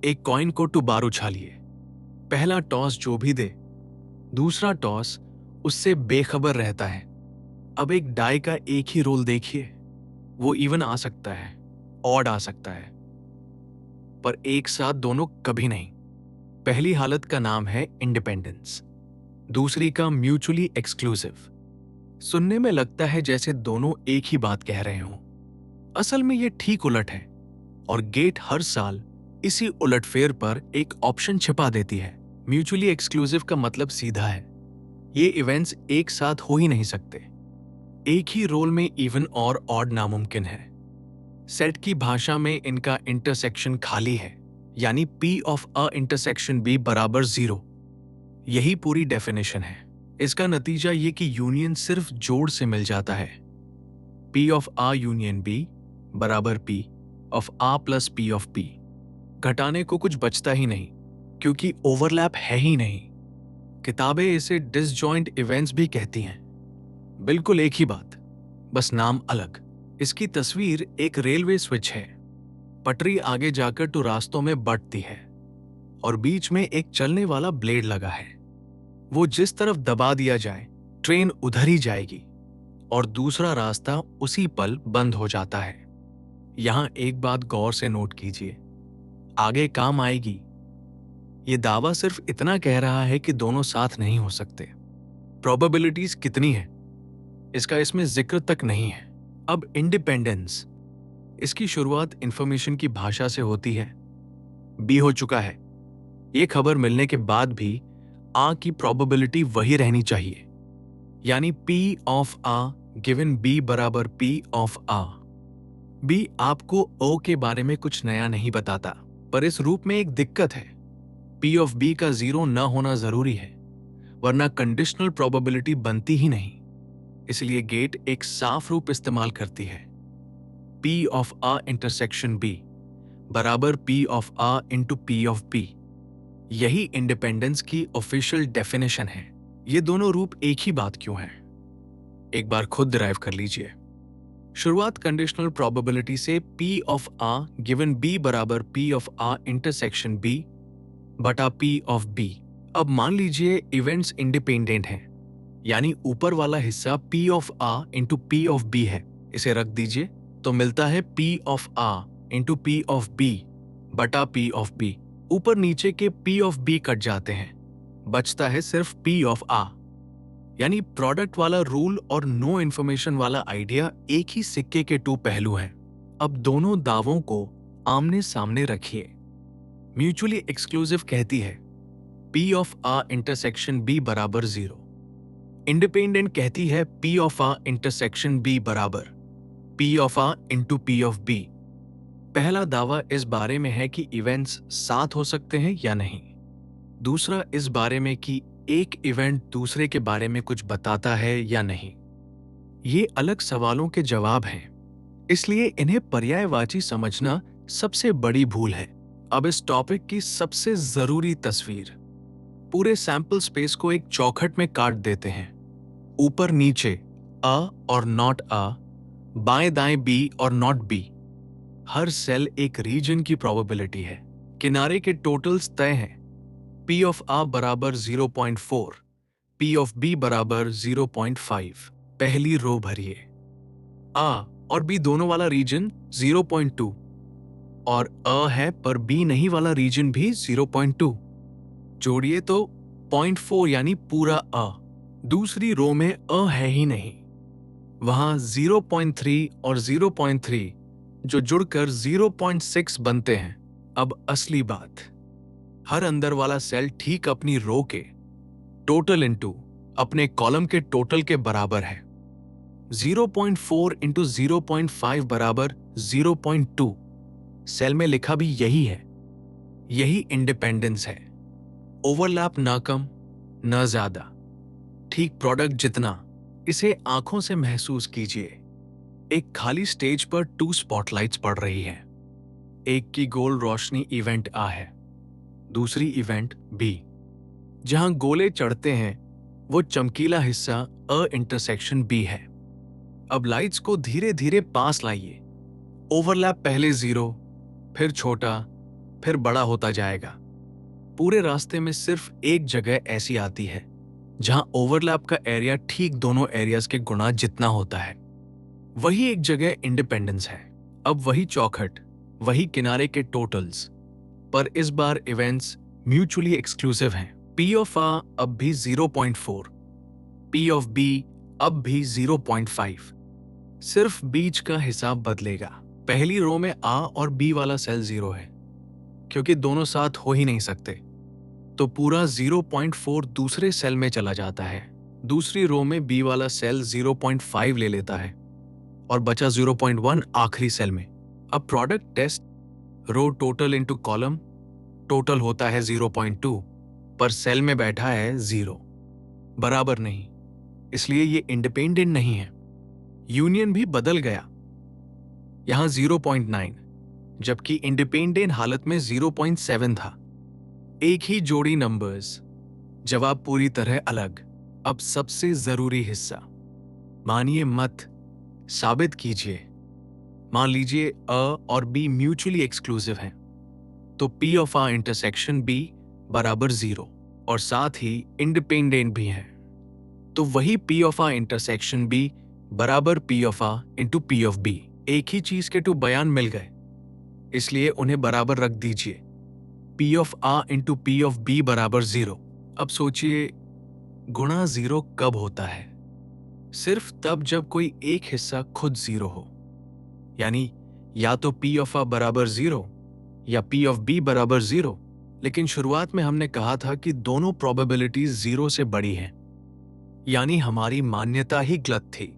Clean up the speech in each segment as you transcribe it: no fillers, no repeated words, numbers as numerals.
एक कॉइन को 2 बार उछालिए। पहला टॉस जो भी दे, दूसरा टॉस उससे बेखबर रहता है। अब एक डाई का एक ही रोल देखिए, वो इवन आ सकता है, ऑड आ सकता है, पर एक साथ दोनों कभी नहीं। पहली हालत का नाम है इंडिपेंडेंस, दूसरी का म्यूचुअली एक्सक्लूसिव। सुनने में लगता है जैसे दोनों एक ही बात कह रहे हों। असल में ये ठीक उलट है, और गेट हर साल इसी उलटफेर पर एक ऑप्शन छिपा देती है। म्यूचुअली एक्सक्लूसिव का मतलब सीधा है, ये इवेंट्स एक साथ हो ही नहीं सकते। एक ही रोल में इवन और ऑड नामुमकिन है। सेट की भाषा में इनका इंटरसेक्शन खाली है, यानी P of a intersection B बराबर 0। यही पूरी डेफिनेशन है। इसका नतीजा ये कि यूनियन सिर्फ जोड़ से मिल जाता है। P of A union B बराबर P of A plus P of B। घटाने को कुछ बचता ही नहीं, क्योंकि ओवरलैप है ही नहीं। किताबें इसे डिसजॉइंट इवेंट्स भी कहती हैं। बिल्कुल एक ही बात, बस नाम अलग। इसकी तस्वीर एक रेलवे स्विच है। पटरी आगे जाकर तो रास्तों में बढ़ती है, और बीच में एक चलने वाला ब्लेड लगा है। वो जिस तरफ दबा दिया जाए, ट्रेन उधर ही जाएगी, और दूसरा रास्ता उसी पल बंद हो जाता है। यहां एक बात गौर से नोट कीजिए, आगे काम आएगी। ये दावा सिर्फ इतना कह रहा है कि दोनों साथ नहीं हो सकते। प्रोबेबिलिटीज कितनी है, इसका इसमें जिक्र तक नहीं है। अब इंडिपेंडेंस, इसकी शुरुआत इंफॉर्मेशन की भाषा से होती है। बी हो चुका है, ये खबर मिलने के बाद भी आ की प्रोबेबिलिटी वही रहनी चाहिए, यानी P of A given B बराबर P ऑफ आ। B आपको O के बारे में कुछ नया नहीं बताता, पर इस रूप में एक दिक्कत है। P ऑफ B का 0 न होना जरूरी है, वरना कंडीशनल प्रोबेबिलिटी बनती ही नहीं। इसलिए गेट एक साफ रूप इस्तेमाल करती है, P of A intersection B बराबर P of A into P of B। यही इंडिपेंडेंस की ऑफिशियल डेफिनेशन है। ये दोनों रूप एक ही बात क्यों है, एक बार खुद डिराइव कर लीजिए। शुरुआत कंडीशनल प्रोबेबिलिटी से P of A given B बराबर P of A intersection B बटा P ऑफ B। अब मान लीजिए इवेंट्स इंडिपेंडेंट हैं, यानी ऊपर वाला हिस्सा P of A into P of B है। इसे रख दीजिए तो मिलता है P of A into P of B बटा P ऑफ B। ऊपर नीचे के P ऑफ B कट जाते हैं, बचता है सिर्फ P ऑफ A। यानी प्रोडक्ट वाला रूल और नो इन्फॉर्मेशन वाला आइडिया एक ही सिक्के के 2 पहलू हैं। अब दोनों दावों को आमने सामने रखिए। म्यूचुअली एक्सक्लूसिव कहती है P of A intersection B बराबर 0। इंडिपेंडेंट कहती है P of A intersection B बराबर P of A into P of B। पहला दावा इस बारे में है कि इवेंट्स साथ हो सकते हैं या नहीं। दूसरा इस बारे में कि एक इवेंट दूसरे के बारे में कुछ बताता है या नहीं। ये अलग सवालों के जवाब हैं, इसलिए इन्हें पर्यायवाची समझना सबसे बड़ी भूल है। अब इस टॉपिक की सबसे जरूरी तस्वीर, पूरे सैंपल स्पेस को एक चौखट में काट देते हैं। ऊपर नीचे अ और नॉट अ, बाएं दाएं बी और नॉट बी। हर सेल एक रीजन की प्रोबेबिलिटी है। किनारे के टोटल्स तय हैं। P ऑफ A बराबर 0.4, P ऑफ B बराबर 0.5। पहली रो भरिए। A और B दोनों वाला रीजन 0.2, और A है पर B नहीं वाला रीजन भी 0.2। जोड़िए तो 0.4, यानी पूरा A। दूसरी रो में A है ही नहीं, वहां 0.3 और 0.3 जो जुड़कर 0.6 बनते हैं। अब असली बात, हर अंदर वाला सेल ठीक अपनी रो के टोटल इंटू अपने कॉलम के टोटल के बराबर है। 0.4 इंटू 0.5 बराबर 0.2। सेल में लिखा भी यही है। यही इंडिपेंडेंस है। ओवरलैप ना कम ना ज्यादा, ठीक प्रोडक्ट जितना। इसे आंखों से महसूस कीजिए। एक खाली स्टेज पर 2 स्पॉटलाइट्स पड़ रही हैं। एक की गोल रोशनी इवेंट A है, दूसरी इवेंट B। जहां गोले चढ़ते हैं वो चमकीला हिस्सा अ इंटरसेक्शन B है। अब लाइट्स को धीरे धीरे पास लाइए। ओवरलैप पहले 0, फिर छोटा, फिर बड़ा होता जाएगा। पूरे रास्ते में सिर्फ एक जगह ऐसी आती है जहां ओवरलैप का एरिया ठीक दोनों एरियाज के गुणा जितना होता है। वही एक जगह इंडिपेंडेंस है। अब वही चौखट, वही किनारे के टोटल्स, पर इस बार इवेंट्स म्यूचुअली एक्सक्लूसिव हैं। P ऑफ A अब भी 0.4, P ऑफ B अब भी 0.5। सिर्फ बीच का हिसाब बदलेगा। पहली रो में A और B वाला सेल 0 है, क्योंकि दोनों साथ हो ही नहीं सकते, तो पूरा 0.4 दूसरे सेल में चला जाता है। दूसरी रो में B वाला सेल 0.5 ले लेता है और बचा 0.1 आखिरी सेल में। अब प्रोडक्ट टेस्ट, रो टोटल इनटू कॉलम टोटल होता है 0.2, पर सेल में बैठा है 0, बराबर नहीं, इसलिए ये इंडिपेंडेंट नहीं है। यूनियन भी बदल गया, यहां 0.9, जबकि इंडिपेंडेंट हालत में 0.7 था। एक ही जोड़ी नंबर्स, जवाब पूरी तरह अलग। अब सबसे जरूरी हिस्सा, मानिए मत, साबित कीजिए। मान लीजिए A और B म्यूचुअली एक्सक्लूसिव हैं, तो P of A intersection B बराबर 0 और साथ ही इंडिपेंडेंट भी है। तो वही P of A intersection B बराबर P of A into P of B। एक ही चीज के 2 बयान मिल गए, इसलिए उन्हें बराबर रख दीजिए। P of A into P of B बराबर 0। अब सोचिए, गुणा 0 कब होता है? सिर्फ तब जब कोई एक हिस्सा खुद 0 हो, यानी या तो P ऑफ A बराबर 0 या P ऑफ B बराबर 0। लेकिन शुरुआत में हमने कहा था कि दोनों प्रोबेबिलिटीज 0 से बड़ी हैं, यानी हमारी मान्यता ही गलत थी।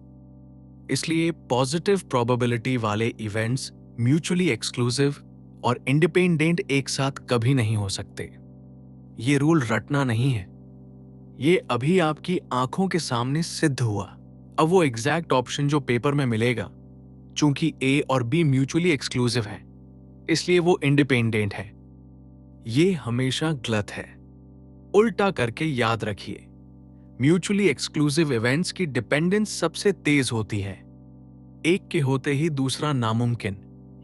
इसलिए पॉजिटिव प्रोबेबिलिटी वाले इवेंट्स म्यूचुअली एक्सक्लूसिव और इंडिपेंडेंट एक साथ कभी नहीं हो सकते। ये रूल रटना नहीं है, ये अभी आपकी आंखों के सामने सिद्ध हुआ। अब वो एग्जैक्ट ऑप्शन जो पेपर में मिलेगा, चूंकि A और B म्यूचुअली एक्सक्लूसिव हैं, इसलिए वो इंडिपेंडेंट है, ये हमेशा गलत है। उल्टा करके याद रखिए, म्यूचुअली एक्सक्लूसिव इवेंट्स की डिपेंडेंस सबसे तेज होती है। एक के होते ही दूसरा नामुमकिन,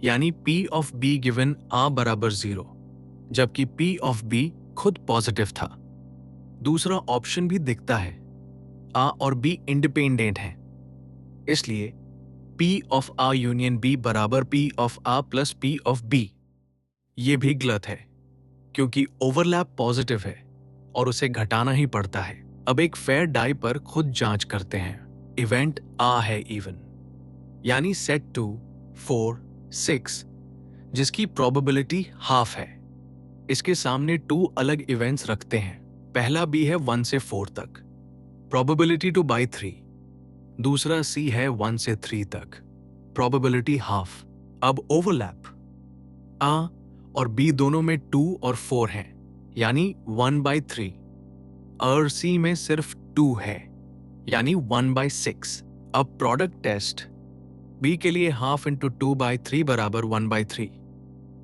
यानी P of B given A बराबर 0, जबकि P ऑफ B खुद पॉजिटिव था। दूसरा ऑप्शन भी दिखता है, A और B इंडिपेंडेंट हैं, इसलिए P of A union B बराबर P of A plus P of B। ये भी गलत है, क्योंकि ओवरलैप पॉजिटिव है और उसे घटाना ही पड़ता है। अब एक फेयर डाई पर खुद जांच करते हैं। इवेंट A है इवन, यानी सेट 2, 4, 6, जिसकी प्रोबेबिलिटी हाफ है। इसके सामने 2 अलग इवेंट्स रखते हैं। पहला B है 1 से 4 तक, प्रोबेबिलिटी 2/3। दूसरा C है 1 से 3 तक, प्रोबेबिलिटी हाफ। अब ओवरलैप, A और B दोनों में 2 और 4 हैं, यानी 1/3, और C में सिर्फ 2 है, यानी 1/6। अब प्रोडक्ट टेस्ट, B के लिए हाफ इंटू 2/3 बराबर 1/3,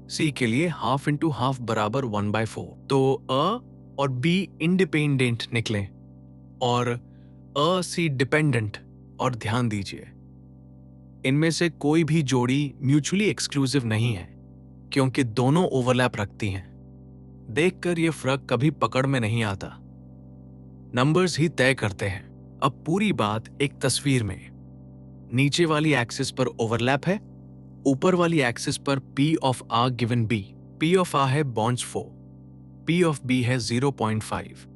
C के लिए हाफ इंटू हाफ बराबर 1/4। तो A और B इंडिपेंडेंट निकले और A C डिपेंडेंट। और ध्यान दीजिए, इनमें से कोई भी जोड़ी म्यूचुअली एक्सक्लूसिव नहीं है, क्योंकि दोनों ओवरलैप रखती हैं। देखकर यह फर्क कभी पकड़ में नहीं आता, नंबर्स ही तय करते हैं। अब पूरी बात एक तस्वीर में, नीचे वाली एक्सिस पर ओवरलैप है, ऊपर वाली एक्सिस पर P of A given B। P of A है 0.4, P ऑफ B है 0.5।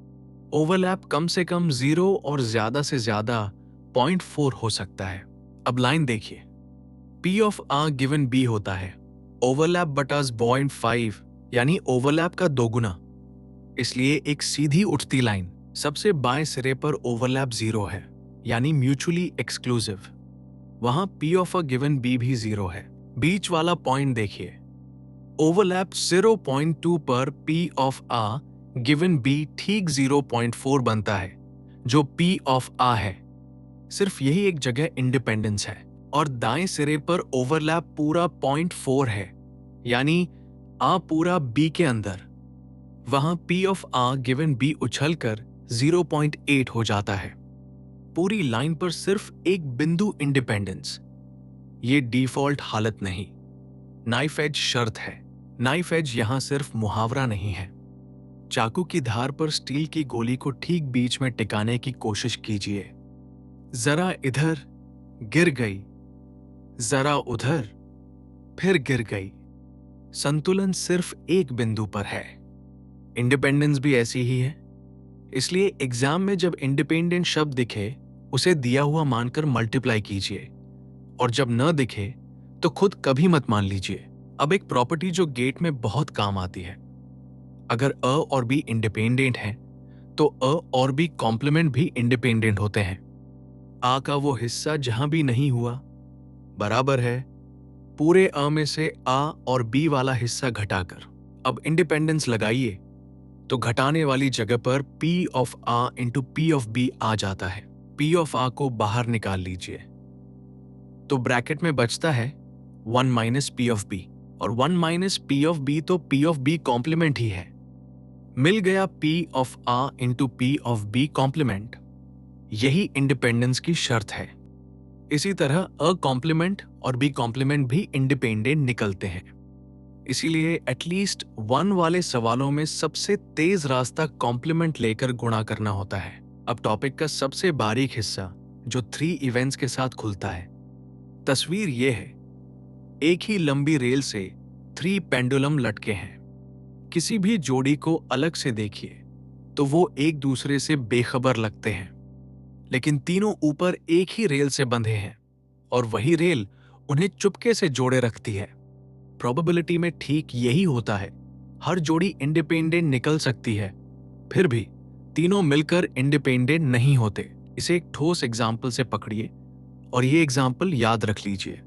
ओवरलैप कम से कम 0 और ज्यादा से ज्यादा 0.4 हो सकता है। अब लाइन देखिए, P of A given B होता है ओवरलैप बटा 0.5, यानी ओवरलैप का दोगुना। इसलिए एक सीधी उठती लाइन, सबसे बाएं सिरे पर ओवरलैप 0 है, यानी म्यूचुअली एक्सक्लूसिव। वहां P of A given B भी 0 है। बीच वाला पॉइंट देखिए, ओवरलैप 0.2 पर P of A given B ठीक 0.4 बनता है, जो P ऑफ A है। सिर्फ यही एक जगह इंडिपेंडेंस है, और दाएं सिरे पर ओवरलैप पूरा 0.4 है, यानी A पूरा B के अंदर। वहां P of A given B उछलकर 0.8 हो जाता है। पूरी लाइन पर सिर्फ एक बिंदु इंडिपेंडेंस। ये डिफॉल्ट हालत नहीं, नाइफ एज शर्त है। नाइफ एज यहां सिर्फ मुहावरा नहीं है। चाकू की धार पर स्टील की गोली को ठीक बीच में टिकाने की कोशिश कीजिए। जरा इधर, गिर गई, जरा उधर, फिर गिर गई। संतुलन सिर्फ एक बिंदु पर है। इंडिपेंडेंस भी ऐसी ही है। इसलिए एग्जाम में जब इंडिपेंडेंट शब्द दिखे, उसे दिया हुआ मानकर मल्टीप्लाई कीजिए, और जब न दिखे तो खुद कभी मत मान लीजिए। अब एक प्रॉपर्टी जो गेट में बहुत काम आती है। अगर अ और बी इंडिपेंडेंट हैं, तो अ और बी कॉम्प्लीमेंट भी इंडिपेंडेंट होते हैं। आ का वो हिस्सा जहां भी नहीं हुआ बराबर है पूरे अ में से आ और बी वाला हिस्सा घटाकर। अब इंडिपेंडेंस लगाइए तो घटाने वाली जगह पर P of A into P of B आ जाता है। P ऑफ A को बाहर निकाल लीजिए तो ब्रैकेट में बचता है 1 माइनस P ऑफ B, और 1 माइनस P ऑफ B तो P ऑफ B कॉम्प्लीमेंट ही है। मिल गया P of A into P of B complement. यही इंडिपेंडेंस की शर्त है। इसी तरह अ कॉम्प्लीमेंट और बी कॉम्प्लीमेंट भी इंडिपेंडेंट निकलते हैं। इसीलिए एटलीस्ट 1 वाले सवालों में सबसे तेज रास्ता कॉम्प्लीमेंट लेकर गुणा करना होता है। अब टॉपिक का सबसे बारीक हिस्सा जो 3 इवेंट्स के साथ खुलता है। तस्वीर यह है, एक ही लंबी रेल से 3 पेंडुलम लटके हैं। किसी भी जोड़ी को अलग से देखिए तो वो एक दूसरे से बेखबर लगते हैं, लेकिन तीनों ऊपर एक ही रेल से बंधे हैं और वही रेल उन्हें चुपके से जोड़े रखती है। प्रोबेबिलिटी में ठीक यही होता है। हर जोड़ी इंडिपेंडेंट निकल सकती है, फिर भी तीनों मिलकर इंडिपेंडेंट नहीं होते। इसे एक ठोस एग्जाम्पल से पकड़िए और ये एग्जाम्पल याद रख लीजिए।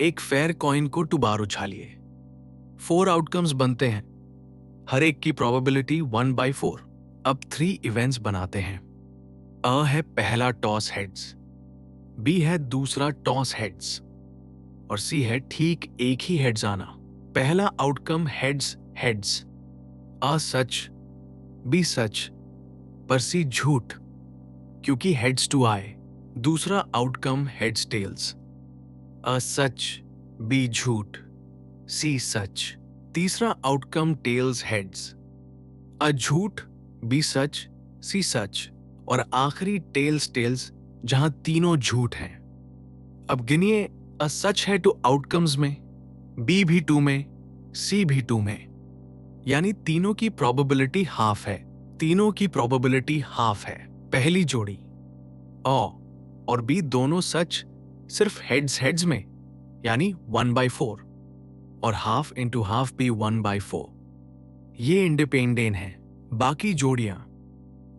एक फेयर कॉइन को टुबार उछालिए, 4 आउटकम्स बनते हैं, हर एक की प्रोबेबिलिटी 1/4। अब 3 इवेंट्स बनाते हैं। अ है पहला टॉस हेड्स, बी है दूसरा टॉस हेड्स, और सी है ठीक एक ही हेड्स आना। पहला आउटकम हेड्स हेड्स, आ सच, बी सच, पर सी झूठ, क्योंकि हेड्स टू आए। दूसरा आउटकम हेड्स टेल्स, आ सच, बी झूठ, सी सच। तीसरा आउटकम टेल्स हेड्स, अ झूठ, बी सच, सी सच, और आखिरी टेल्स टेल्स जहां तीनों झूठ हैं। अब गिनिए, अ सच है 2 आउटकम्स में, बी भी 2 में, सी भी 2 में, यानी तीनों की प्रोबेबिलिटी हाफ है। तीनों की प्रोबेबिलिटी हाफ है। पहली जोड़ी अ और बी दोनों सच सिर्फ हेड्स हेड्स में, यानी 1/4, और हाफ इंटू हाफ भी 1/4। ये इंडिपेंडेंट है। बाकी जोड़ियां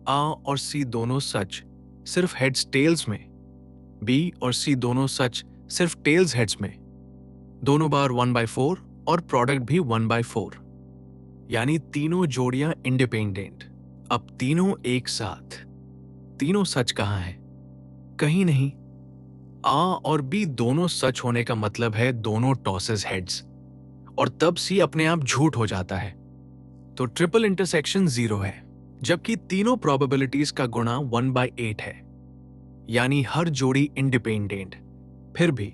आ और सी दोनों सच सिर्फ हेड्स टेल्स में, बी और सी दोनों सच सिर्फ टेल्स हेड्स में, दोनों बार 1/4 और प्रोडक्ट भी 1/4, यानी तीनों जोड़ियां इंडिपेंडेंट। अब तीनों एक साथ। तीनों सच कहां है? कहीं नहीं। आ और बी दोनों सच होने का मतलब है दोनों टॉसेस हेड्स, और तब सी अपने आप झूठ हो जाता है, तो ट्रिपल इंटरसेक्शन 0 है। जबकि तीनों प्रोबेबिलिटीज का गुणा 1/8 है, यानी हर जोड़ी इंडिपेंडेंट। फिर भी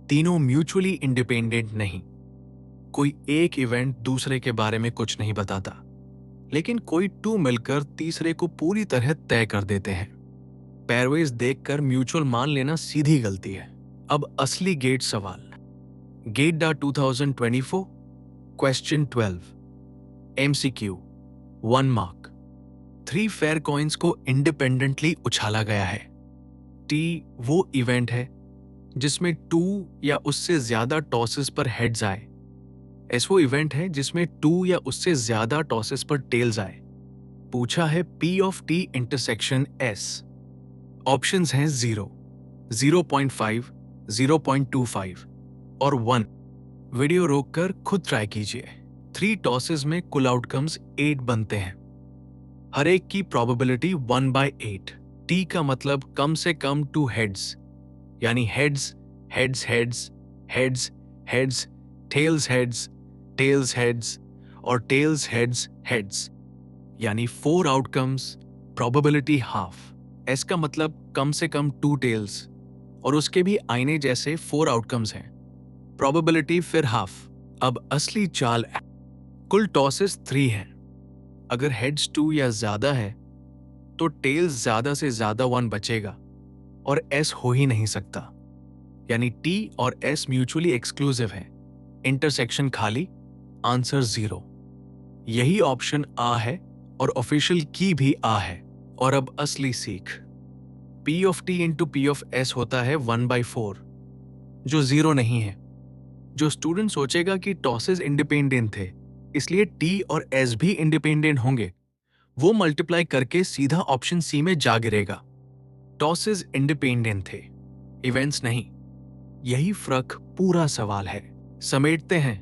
तीनों म्यूचुअली इंडिपेंडेंट नहीं। कोई एक इवेंट दूसरे के बारे में कुछ नहीं बताता, लेकिन कोई 2 मिलकर तीसरे को पूरी तरह तय कर देते हैं। पैरवेज देखकर म्यूचुअल मान लेना सीधी गलती है। अब असली गेट सवाल। GATE 2024 question 12 MCQ 1 mark. 3 fair coins को इंडिपेंडेंटली उछाला गया है। टी वो इवेंट है जिसमें 2 या उससे ज्यादा टॉसेस पर हेड्स आए। एस वो इवेंट है जिसमें 2 या उससे ज्यादा टॉसेस पर टेल्स आए। पूछा है P of T intersection S। Options हैं 0, 0.5, 0.25 और 1। वीडियो रोककर खुद ट्राई कीजिए। 3 टॉसेस में कुल आउटकम्स 8 बनते हैं। हर एक की प्रोबेबिलिटी 1/8। T का मतलब कम से कम 2 हेड्स, यानी heads heads heads heads heads, tails heads tails heads और टेल्स हेड्स हेड्स, यानी 4 आउटकम्स, प्रोबेबिलिटी हाफ। एस का मतलब कम से कम 2 टेल्स और उसके भी आईने जैसे 4 आउटकम्स हैं, प्रोबेबिलिटी फिर हाफ। अब असली चाल, कुल टॉसेस 3 हैं। अगर हेड्स 2 या ज्यादा है तो टेल्स ज्यादा से ज्यादा 1 बचेगा और एस हो ही नहीं सकता, यानी टी और एस म्यूचुअली एक्सक्लूसिव है। इंटरसेक्शन खाली, आंसर 0। यही ऑप्शन आ है और ऑफिशियल की भी आ है। और अब असली सीख, P of T into P of S होता है 1/4, जो 0 नहीं है। जो स्टूडेंट सोचेगा कि टॉसेस इंडिपेंडेंट थे इसलिए T और S भी इंडिपेंडेंट होंगे, वो मल्टीप्लाई करके सीधा ऑप्शन सी में जा गिरेगा। टॉसेस इंडिपेंडेंट थे, इवेंट्स नहीं। यही फर्क पूरा सवाल है। समेटते हैं,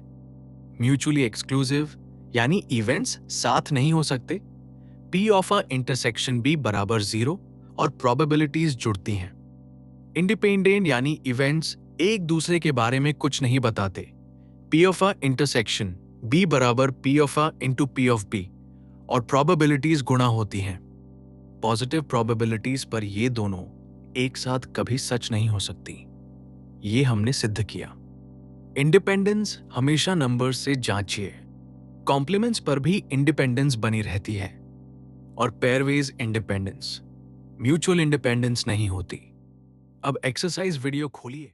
म्यूचुअली एक्सक्लूसिव यानी इवेंट्स साथ नहीं हो सकते, P ऑफ अ इंटरसेक्शन भी बराबर 0 और प्रोबेबिलिटीज जुड़ती हैं। इंडिपेंडेंट यानी इवेंट्स एक दूसरे के बारे में कुछ नहीं बताते, P of a intersection B बराबर P of a into P of B और प्रोबेबिलिटीज गुणा होती हैं। पॉजिटिव प्रोबेबिलिटीज पर ये दोनों एक साथ कभी सच नहीं हो सकती, ये हमने सिद्ध किया। इंडिपेंडेंस हमेशा नंबर से जांचिए, कॉम्प्लीमेंट्स पर भी इंडिपेंडेंस बनी रहती है और पेयरवेज इंडिपेंडेंस, म्यूचुअल इंडिपेंडेंस नहीं होती। अब एक्सरसाइज वीडियो खोलिए।